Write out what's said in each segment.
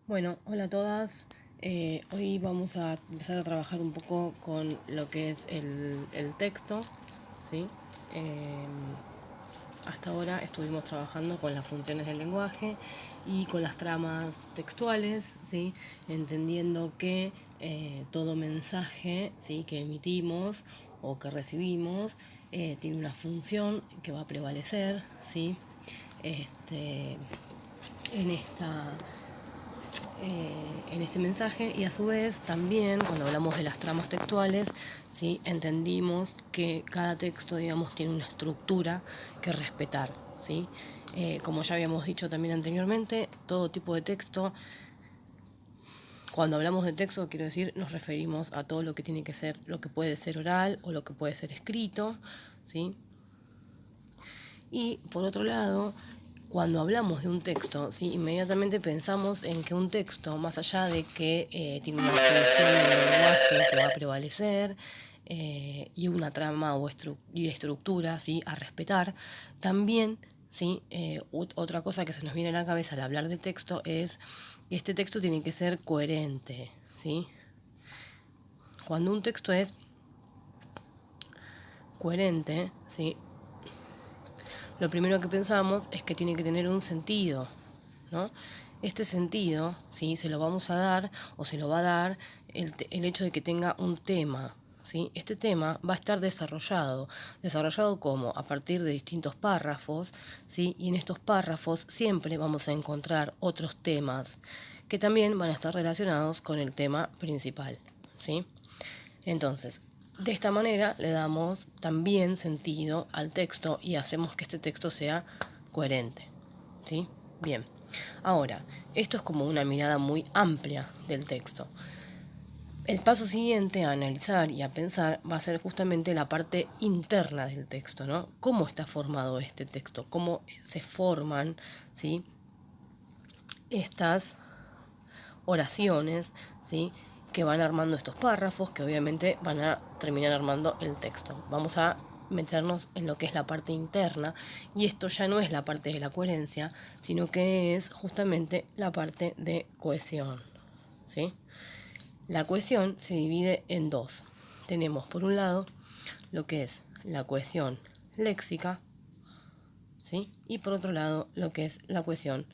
Bueno, hola a todas. Hoy vamos a empezar a trabajar un poco con lo que es el texto, ¿sí? Eh, Hasta ahora estuvimos trabajando con las funciones del lenguaje y con las tramas textuales, ¿sí? Entendiendo que todo mensaje, ¿sí?, que emitimos o que recibimos tiene una función que va a prevalecer, ¿sí? Este, en esta en este mensaje, y a su vez también cuando hablamos de las tramas textuales, ¿sí?, entendimos que cada texto, digamos, tiene una estructura que respetar, ¿sí? Como ya habíamos dicho también anteriormente, todo tipo de texto, cuando hablamos de texto, quiero decir, nos referimos a todo lo que tiene que ser, lo que puede ser oral o lo que puede ser escrito, ¿sí? Y por otro lado, cuando hablamos de un texto, ¿sí?, inmediatamente pensamos en que un texto, más allá de que tiene una función de lenguaje que va a prevalecer y una trama y estructura, ¿sí?, a respetar, también, ¿sí?, otra cosa que se nos viene a la cabeza al hablar de texto es que este texto tiene que ser coherente, ¿sí? Cuando un texto es coherente, ¿sí?, lo primero que pensamos es que tiene que tener un sentido, ¿no? Este sentido, ¿sí?, se lo vamos a dar o se lo va a dar el hecho de que tenga un tema, ¿sí? Este tema va a estar desarrollado. ¿Desarrollado cómo? A partir de distintos párrafos, ¿sí? Y en estos párrafos siempre vamos a encontrar otros temas que también van a estar relacionados con el tema principal, ¿sí? Entonces, de esta manera le damos también sentido al texto y hacemos que este texto sea coherente, ¿sí? Bien. Ahora, esto es como una mirada muy amplia del texto. El paso siguiente a analizar y a pensar va a ser justamente la parte interna del texto, ¿no? ¿Cómo está formado este texto? ¿Cómo se forman, ¿sí?, estas oraciones, ¿sí?, que van armando estos párrafos, que obviamente van a terminar armando el texto. Vamos a meternos en lo que es la parte interna, y esto ya no es la parte de la coherencia, sino que es justamente la parte de cohesión, ¿sí? La cohesión se divide en dos. Tenemos por un lado lo que es la cohesión léxica, ¿sí?, y por otro lado lo que es la cohesión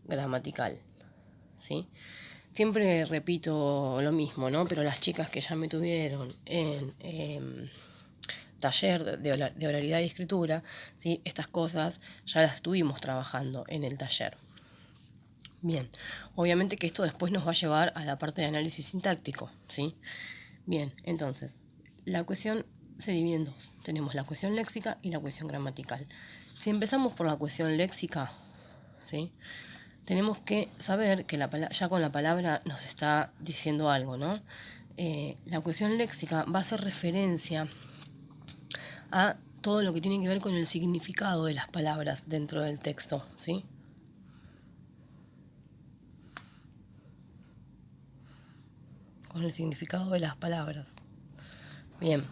gramatical, ¿sí? Siempre repito lo mismo, ¿no? Pero las chicas que ya me tuvieron en taller de oralidad y escritura, ¿sí?, estas cosas ya las estuvimos trabajando en el taller. Bien, obviamente que esto después nos va a llevar a la parte de análisis sintáctico, ¿sí? Bien, entonces, la cohesión se divide en dos. Tenemos la cohesión léxica y la cohesión gramatical. Si empezamos por la cohesión léxica, ¿sí?, tenemos que saber que ya con la palabra nos está diciendo algo, ¿no? La cohesión léxica va a hacer referencia a todo lo que tiene que ver con el significado de las palabras dentro del texto, ¿sí? Con el significado de las palabras. Bien.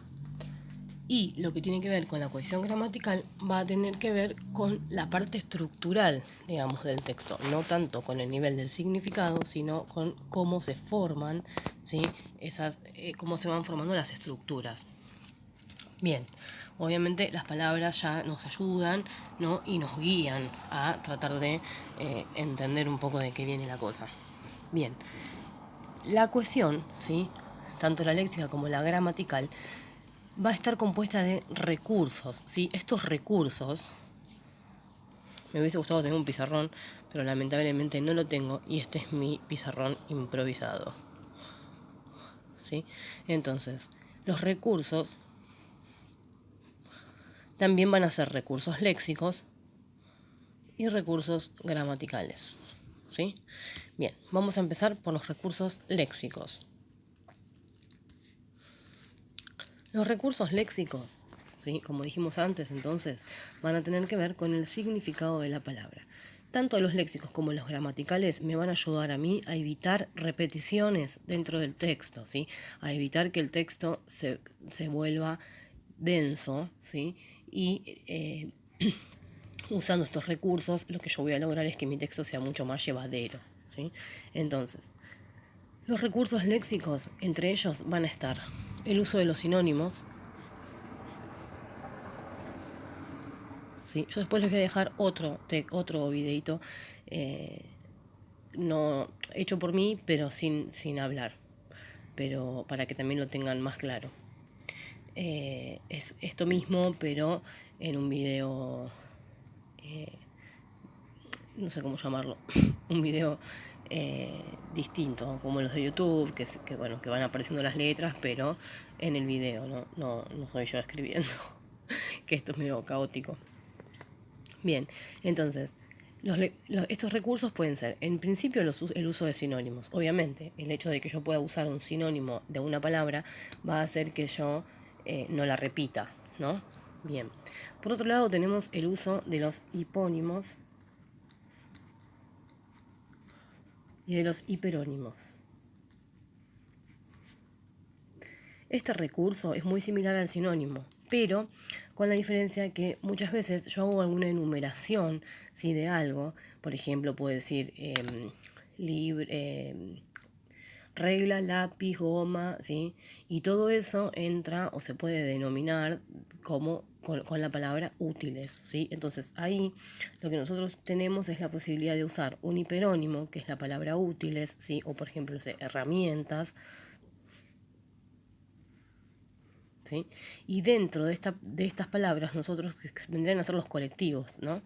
Y lo que tiene que ver con la cohesión gramatical va a tener que ver con la parte estructural, digamos, del texto. No tanto con el nivel del significado, sino con cómo se forman, ¿sí?, cómo se van formando las estructuras. Bien, obviamente las palabras ya nos ayudan, ¿no?, y nos guían a tratar de entender un poco de qué viene la cosa. Bien, la cohesión, ¿sí?, tanto la léxica como la gramatical, va a estar compuesta de recursos, ¿sí? Estos recursos, me hubiese gustado tener un pizarrón, pero lamentablemente no lo tengo y este es mi pizarrón improvisado, ¿sí? Entonces, los recursos también van a ser recursos léxicos y recursos gramaticales, ¿sí? Bien, vamos a empezar por los recursos léxicos. Los recursos léxicos, ¿sí?, como dijimos antes, entonces, van a tener que ver con el significado de la palabra. Tanto los léxicos como los gramaticales me van a ayudar a mí a evitar repeticiones dentro del texto, ¿sí?, a evitar que el texto se vuelva denso, ¿sí? Y usando estos recursos, lo que yo voy a lograr es que mi texto sea mucho más llevadero, ¿sí? Entonces, los recursos léxicos, entre ellos van a estar el uso de los sinónimos, ¿sí? Yo después les voy a dejar otro videito, no hecho por mí, pero sin hablar, pero para que también lo tengan más claro. Es esto mismo, pero en un video, no sé cómo llamarlo, un video distinto, como los de YouTube, que van apareciendo las letras, pero en el video, no soy yo escribiendo, que esto es medio caótico. Bien, entonces, estos recursos pueden ser, en principio, el uso de sinónimos. Obviamente, el hecho de que yo pueda usar un sinónimo de una palabra va a hacer que yo no la repita, ¿no? Bien. Por otro lado, tenemos el uso de los hipónimos y de los hiperónimos. Este recurso es muy similar al sinónimo, pero con la diferencia que muchas veces yo hago alguna enumeración, ¿sí?, de algo. Por ejemplo, puedo decir regla, lápiz, goma, ¿sí? Y todo eso entra o se puede denominar como con la palabra útiles, ¿sí? Entonces ahí lo que nosotros tenemos es la posibilidad de usar un hiperónimo, que es la palabra útiles, ¿sí? O por ejemplo, herramientas, ¿sí? Y dentro de estas palabras nosotros vendrían a ser los colectivos, ¿no?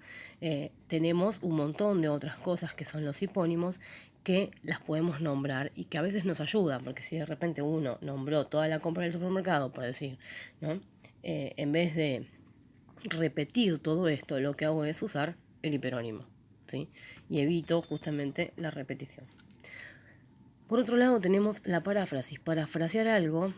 Tenemos un montón de otras cosas que son los hipónimos que las podemos nombrar y que a veces nos ayudan, porque si de repente uno nombró toda la compra del supermercado, por decir, ¿no? En vez de repetir todo esto, lo que hago es usar el hiperónimo, ¿sí? Y evito justamente la repetición. Por otro lado tenemos la paráfrasis. Parafrasear algo,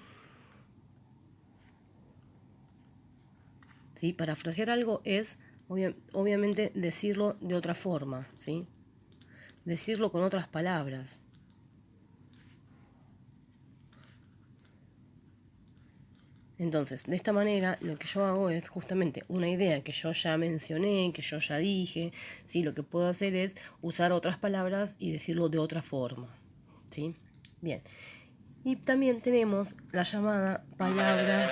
¿sí? Parafrasear algo es, obviamente, decirlo de otra forma, ¿sí? Decirlo con otras palabras. Entonces, de esta manera, lo que yo hago es justamente una idea que yo ya mencioné, que yo ya dije, ¿sí? Lo que puedo hacer es usar otras palabras y decirlo de otra forma, ¿sí? Bien. Y también tenemos la llamada palabra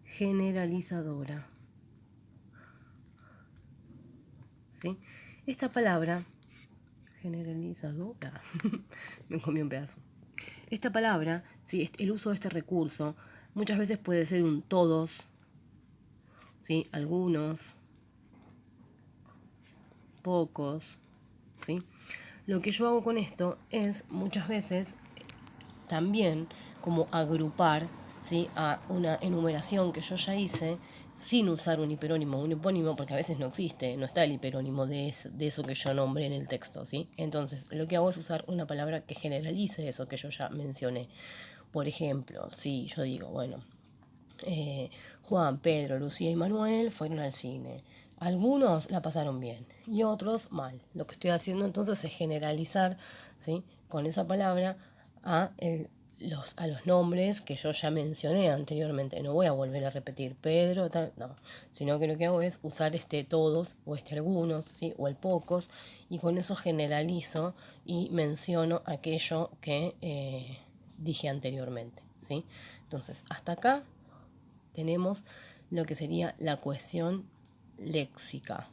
generalizadora, ¿sí? Esta palabra generalizadora me comí un pedazo. Esta palabra, ¿sí?, el uso de este recurso muchas veces puede ser un todos, ¿sí?, algunos, pocos, ¿sí? Lo que yo hago con esto es muchas veces también como agrupar, ¿sí?, a una enumeración que yo ya hice sin usar un hiperónimo o un hipónimo, porque a veces no existe, no está el hiperónimo de eso que yo nombré en el texto, ¿sí? Entonces, lo que hago es usar una palabra que generalice eso que yo ya mencioné. Por ejemplo, si yo digo, bueno, Juan, Pedro, Lucía y Manuel fueron al cine. Algunos la pasaron bien y otros mal. Lo que estoy haciendo entonces es generalizar, ¿sí?, con esa palabra a los nombres que yo ya mencioné anteriormente. No voy a volver a repetir Pedro, no, sino que lo que hago es usar este todos o este algunos, ¿sí?, o el pocos, y con eso generalizo y menciono aquello que dije anteriormente, ¿sí? Entonces, hasta acá tenemos lo que sería la cuestión léxica.